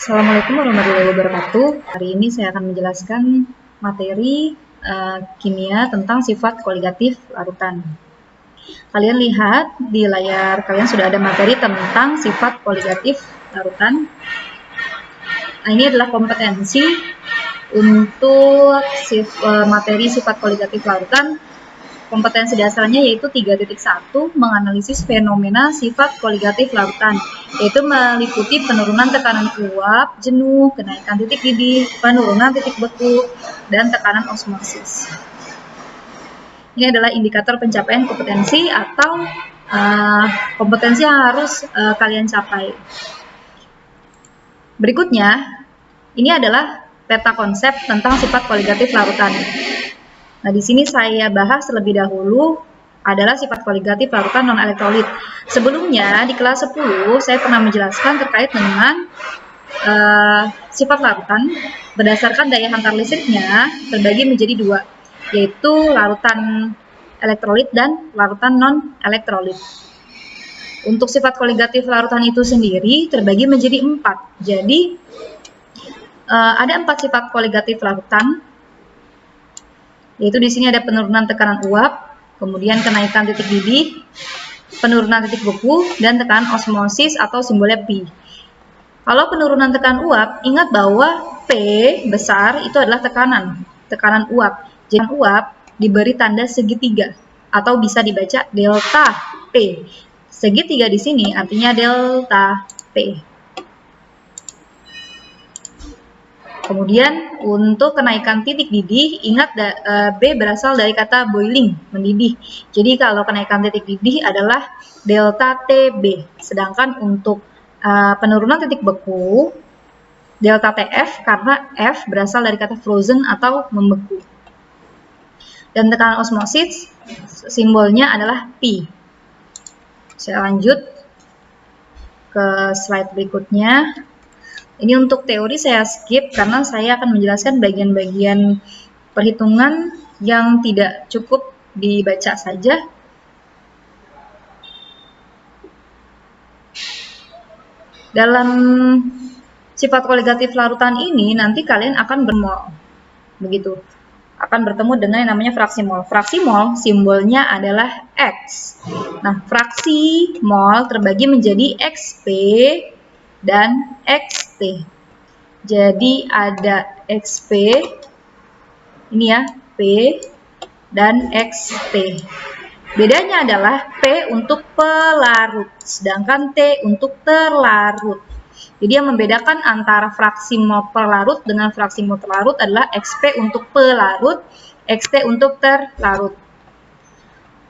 Assalamualaikum warahmatullahi wabarakatuh. Hari ini saya akan menjelaskan materi kimia tentang sifat koligatif larutan. Kalian lihat di layar kalian sudah ada materi tentang sifat koligatif larutan. Nah, ini adalah kompetensi untuk materi sifat koligatif larutan. Kompetensi dasarnya yaitu 3.1 menganalisis fenomena sifat koligatif larutan, yaitu meliputi penurunan tekanan uap, jenuh, kenaikan titik didih, penurunan titik beku, dan tekanan osmosis. Ini adalah indikator pencapaian kompetensi atau kompetensi yang harus kalian capai. Berikutnya, ini adalah peta konsep tentang sifat koligatif larutan. Nah, di sini saya bahas terlebih dahulu adalah sifat koligatif larutan non-elektrolit. Sebelumnya, di kelas 10, saya pernah menjelaskan terkait dengan sifat larutan berdasarkan daya hantar listriknya terbagi menjadi dua, yaitu larutan elektrolit dan larutan non-elektrolit. Untuk sifat koligatif larutan itu sendiri terbagi menjadi 4. Jadi, ada 4 sifat koligatif larutan, yaitu di sini ada penurunan tekanan uap, kemudian kenaikan titik didih, penurunan titik beku, dan tekanan osmosis atau simbolnya P. Kalau penurunan tekanan uap, ingat bahwa P besar itu adalah tekanan uap. Jadi uap diberi tanda segitiga atau bisa dibaca delta P. Segitiga di sini artinya delta P. Kemudian untuk kenaikan titik didih, ingat B berasal dari kata boiling, mendidih. Jadi kalau kenaikan titik didih adalah delta TB. Sedangkan untuk penurunan titik beku, delta TF karena F berasal dari kata frozen atau membeku. Dan tekanan osmosis simbolnya adalah P. Saya lanjut ke slide berikutnya. Ini untuk teori saya skip karena saya akan menjelaskan bagian-bagian perhitungan yang tidak cukup dibaca saja. Dalam sifat koligatif larutan ini nanti kalian akan bermol, begitu. Akan bertemu dengan yang namanya fraksi mol. Fraksi mol simbolnya adalah X. Nah, fraksi mol terbagi menjadi XP dan XT. Jadi ada XP, ini ya, P dan XT. Bedanya adalah P untuk pelarut, sedangkan T untuk terlarut. Jadi yang membedakan antara fraksi mol pelarut dengan fraksi mol terlarut adalah XP untuk pelarut, XT untuk terlarut.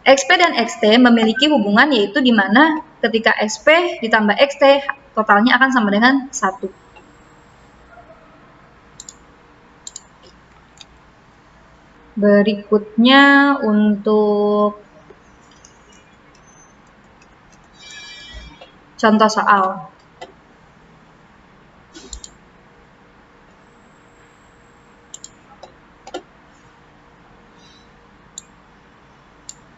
XP dan XT memiliki hubungan yaitu di mana ketika XP ditambah XT totalnya akan sama dengan 1. Berikutnya untuk contoh soal.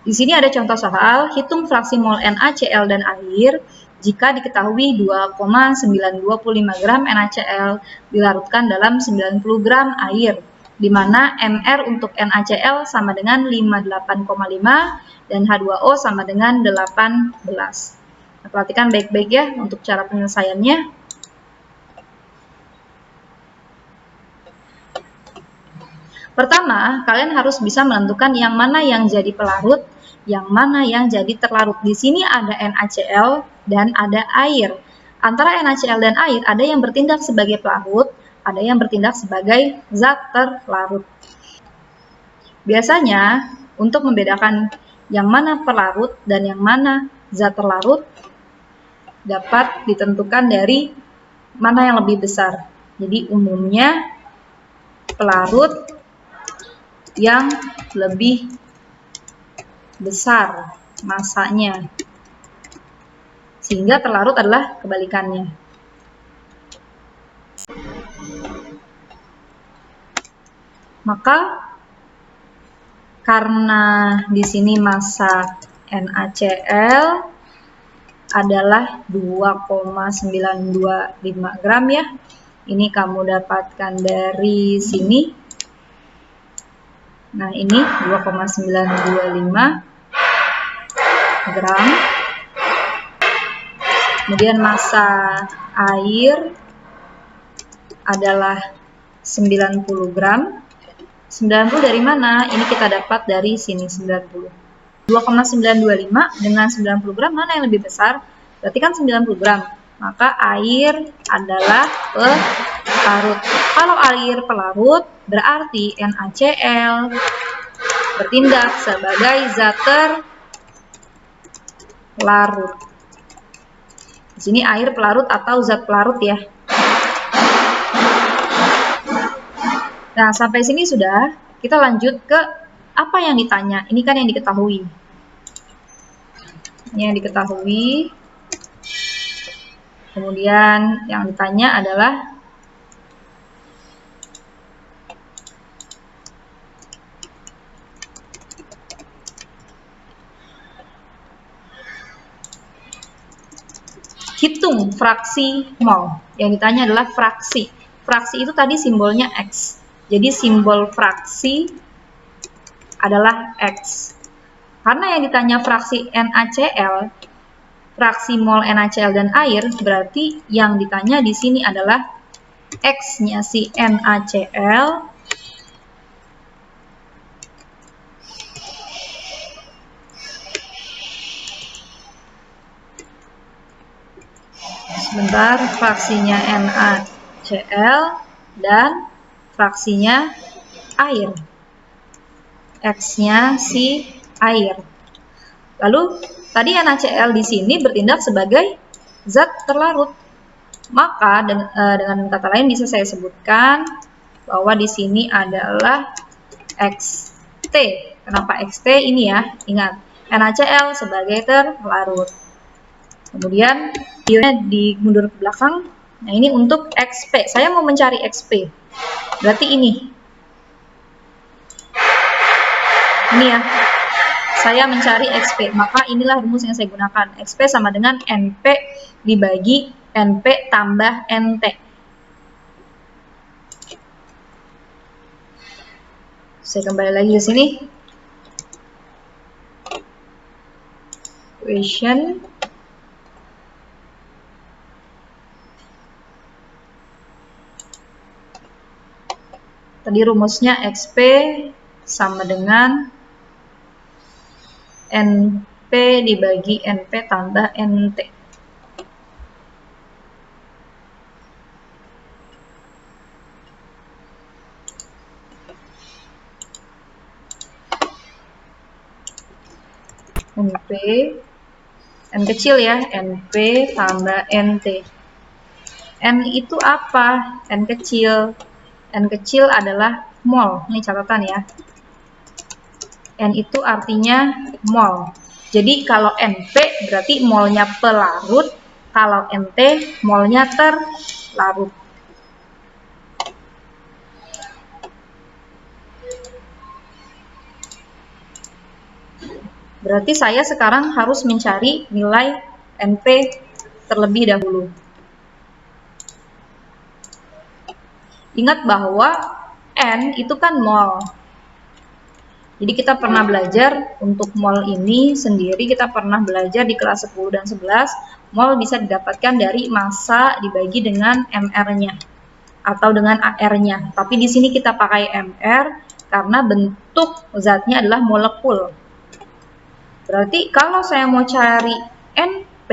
Di sini ada contoh soal, hitung fraksi mol NaCl dan air jika diketahui 2,925 gram NaCl dilarutkan dalam 90 gram air, di mana Mr untuk NaCl sama dengan 58,5 dan H2O sama dengan 18. Nah, perhatikan baik-baik ya untuk cara penyelesaiannya. Pertama, kalian harus bisa menentukan yang mana yang jadi pelarut, yang mana yang jadi terlarut. Di sini ada NaCl dan ada air. Antara NaCl dan air ada yang bertindak sebagai pelarut, ada yang bertindak sebagai zat terlarut. Biasanya, untuk membedakan yang mana pelarut dan yang mana zat terlarut, dapat ditentukan dari mana yang lebih besar. Jadi umumnya pelarut yang lebih besar masanya, sehingga terlarut adalah kebalikannya. Maka karena di sini massa NaCl adalah 2,925 gram ya, ini kamu dapatkan dari sini. Nah, ini 2,925 gram. Kemudian massa air adalah 90 gram. 90 dari mana? Ini kita dapat dari sini 90. 2,925 dengan 90 gram mana yang lebih besar? Berarti kan 90 gram. Maka air adalah pelarut. Kalau air pelarut berarti NaCl bertindak sebagai zat terlarut. Di sini air pelarut atau zat pelarut ya. Nah, sampai sini sudah. Kita lanjut ke apa yang ditanya. Ini kan yang diketahui. Ini yang diketahui. Kemudian yang ditanya adalah hitung fraksi mol. Yang ditanya adalah fraksi. Fraksi itu tadi simbolnya X. Jadi simbol fraksi adalah X. Karena yang ditanya fraksi NaCl, fraksi mol NaCl dan air, berarti yang ditanya di sini adalah X-nya si NaCl sebentar, fraksinya NaCl dan fraksinya air. X-nya si air. Lalu tadi NaCl di sini bertindak sebagai zat terlarut. Maka dengan kata lain bisa saya sebutkan bahwa di sini adalah XT. Kenapa XT ini ya? Ingat, NaCl sebagai terlarut. Kemudian dimundur ke belakang. Nah, ini untuk XP. Saya mau mencari XP. Berarti ini. Ini ya. Saya mencari XP. Maka inilah rumus yang saya gunakan. XP sama dengan NP dibagi NP tambah NT. Saya kembali lagi ke sini. Equation. Tadi rumusnya XP sama dengan NP dibagi NP tambah NT. NP, N kecil ya, NP tambah NT. N itu apa? N kecil. N kecil adalah mol. Ini catatan ya. N itu artinya mol. Jadi kalau NP berarti molnya pelarut, kalau NT molnya terlarut. Berarti saya sekarang harus mencari nilai NP terlebih dahulu. Ingat bahwa N itu kan mol. Jadi kita pernah belajar untuk mol ini sendiri, kita pernah belajar di kelas 10 dan 11, mol bisa didapatkan dari massa dibagi dengan MR-nya atau dengan AR-nya. Tapi di sini kita pakai MR karena bentuk zatnya adalah molekul. Berarti kalau saya mau cari NP,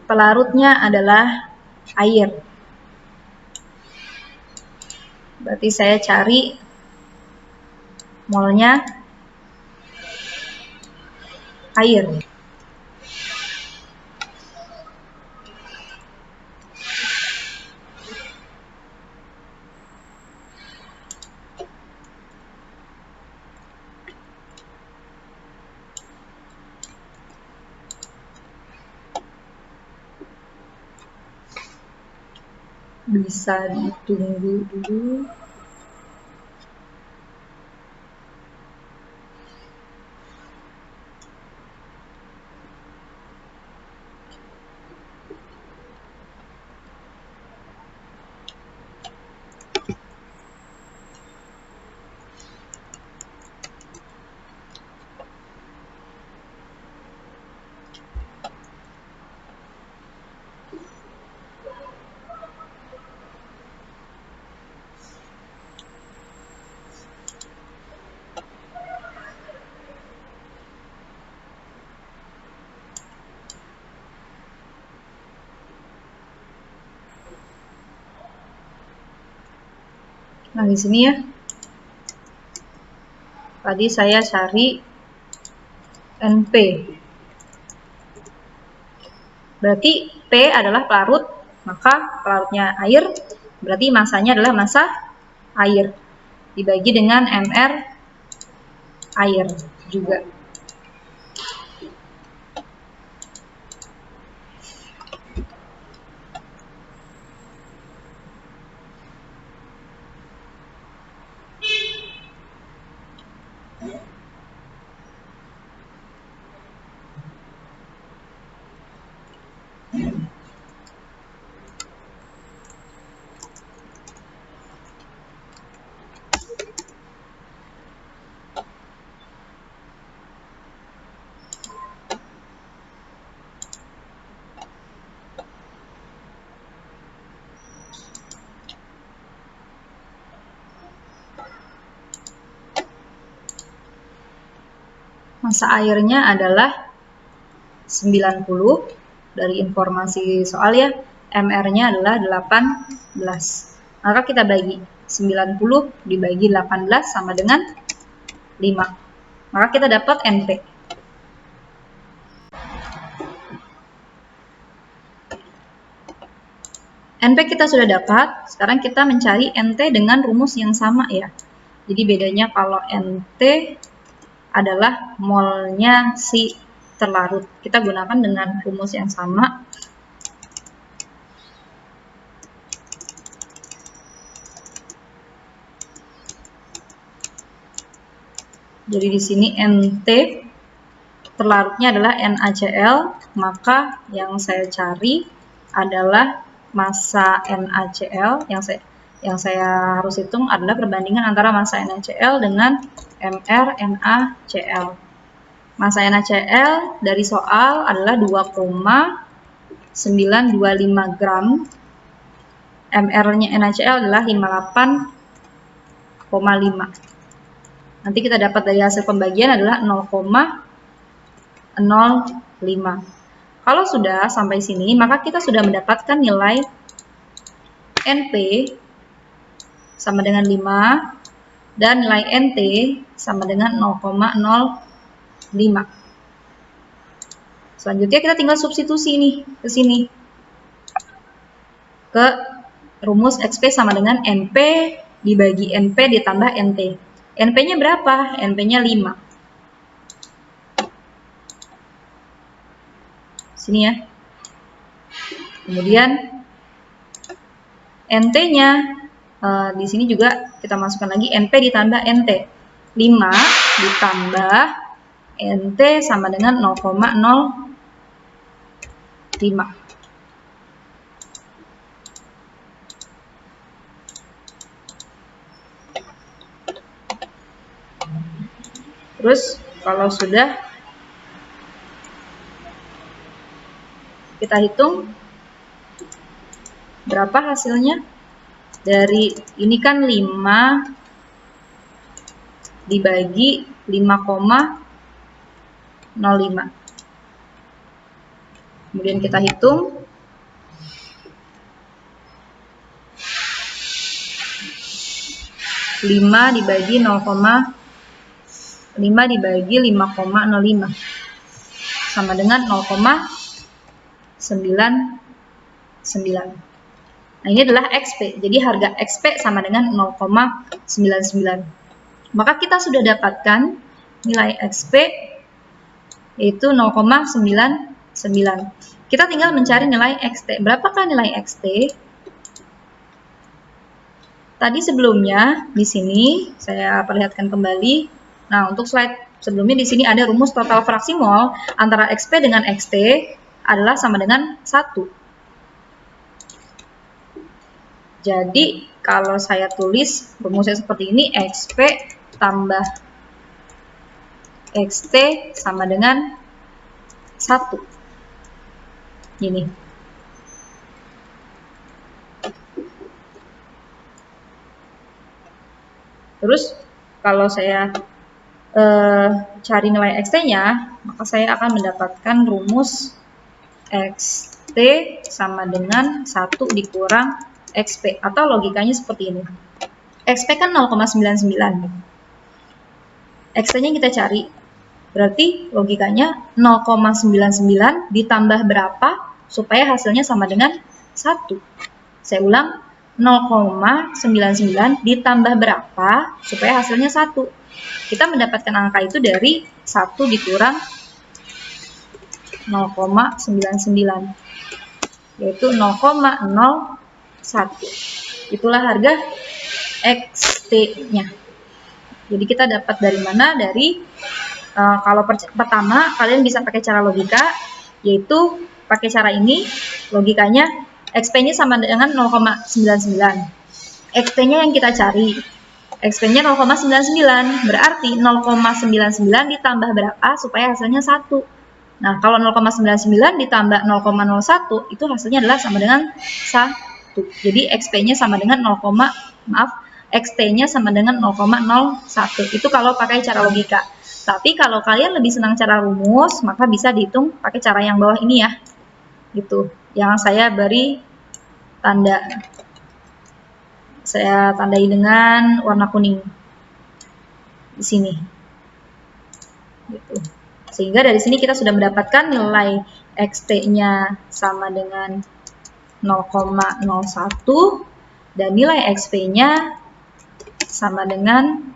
pelarutnya adalah air. Berarti saya cari molnya air. Bisa ditunggu dulu. Nah, di sini ya. Tadi saya cari NP. Berarti P adalah pelarut, maka pelarutnya air, berarti masanya adalah massa air. Dibagi dengan MR air juga. Massa airnya adalah 90 dari informasi soal ya. MR-nya adalah 18. Maka kita bagi 90 dibagi 18 sama dengan 5. Maka kita dapat NP. NP kita sudah dapat, sekarang kita mencari NT dengan rumus yang sama ya. Jadi bedanya kalau NT adalah molnya si terlarut. Kita gunakan dengan rumus yang sama. Jadi di sini NT terlarutnya adalah NaCl, maka yang saya cari adalah massa NaCl. Yang saya harus hitung adalah perbandingan antara massa NaCl dengan mRNaCl. Massa NaCl dari soal adalah 2,925 gram. MR-nya NaCl adalah 58,5. Nanti kita dapat dari hasil pembagian adalah 0,05. Kalau sudah sampai sini, maka kita sudah mendapatkan nilai NP sama dengan 5 dan nilai NT sama dengan 0,05. Selanjutnya kita tinggal substitusi nih ke sini. Ke rumus XP sama dengan NP dibagi NP ditambah NT. NP-nya berapa? NP-nya 5. Sini ya. Kemudian NT-nya di sini juga kita masukkan lagi NP ditambah NT. 5 ditambah NT sama dengan 0,05. Terus kalau sudah kita hitung berapa hasilnya. Dari ini kan 5 dibagi 5,05. Kemudian kita hitung. Lima dibagi 5,05 sama dengan 0,99. Nah, ini adalah XP. Jadi harga XP sama dengan 0,99. Maka kita sudah dapatkan nilai XP yaitu 0,99. Kita tinggal mencari nilai XT. Berapakah nilai XT? Tadi sebelumnya di sini saya perlihatkan kembali. Nah, untuk slide sebelumnya di sini ada rumus total fraksi mol antara XP dengan XT adalah sama dengan 1. Jadi, kalau saya tulis rumusnya seperti ini, XP tambah XT sama dengan 1. Ini. Terus, kalau saya cari nilai XT-nya, maka saya akan mendapatkan rumus XT sama dengan 1 dikurang XP, atau logikanya seperti ini. XP kan 0,99. XT-nya kita cari. Berarti logikanya 0,99 ditambah berapa supaya hasilnya sama dengan 1. Saya ulang, 0,99 ditambah berapa supaya hasilnya 1. Kita mendapatkan angka itu dari 1 dikurang 0,99, yaitu 0,01. Itulah harga XT-nya. Jadi kita dapat dari mana? Dari kalau pertama kalian bisa pakai cara logika, yaitu pakai cara ini. Logikanya XP-nya sama dengan 0,99. XT-nya yang kita cari. XP-nya 0,99. Berarti 0,99 ditambah berapa supaya hasilnya 1. Nah, kalau 0,99 ditambah 0,01 itu hasilnya adalah sama dengan 1. Jadi XP-nya sama dengan XT-nya sama dengan 0,01. Itu kalau pakai cara logika. Tapi kalau kalian lebih senang cara rumus, maka bisa dihitung pakai cara yang bawah ini ya. Gitu. Yang saya beri tanda. Saya tandai dengan warna kuning. Di sini. Gitu. Sehingga dari sini kita sudah mendapatkan nilai XT-nya sama dengan 0,01 dan nilai XP-nya sama dengan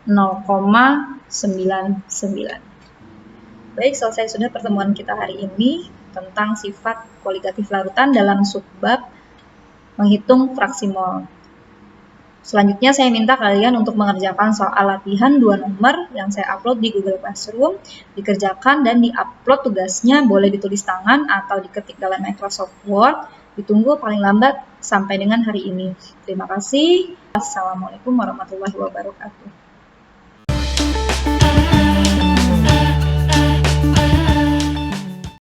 0,99. Baik, selesai sudah pertemuan kita hari ini tentang sifat kualitatif larutan dalam subbab menghitung fraksi mol. Selanjutnya saya minta kalian untuk mengerjakan soal latihan 2 nomor yang saya upload di Google Classroom, dikerjakan dan diupload tugasnya boleh ditulis tangan atau diketik dalam Microsoft Word, ditunggu paling lambat sampai dengan hari ini. Terima kasih. Assalamualaikum warahmatullahi wabarakatuh.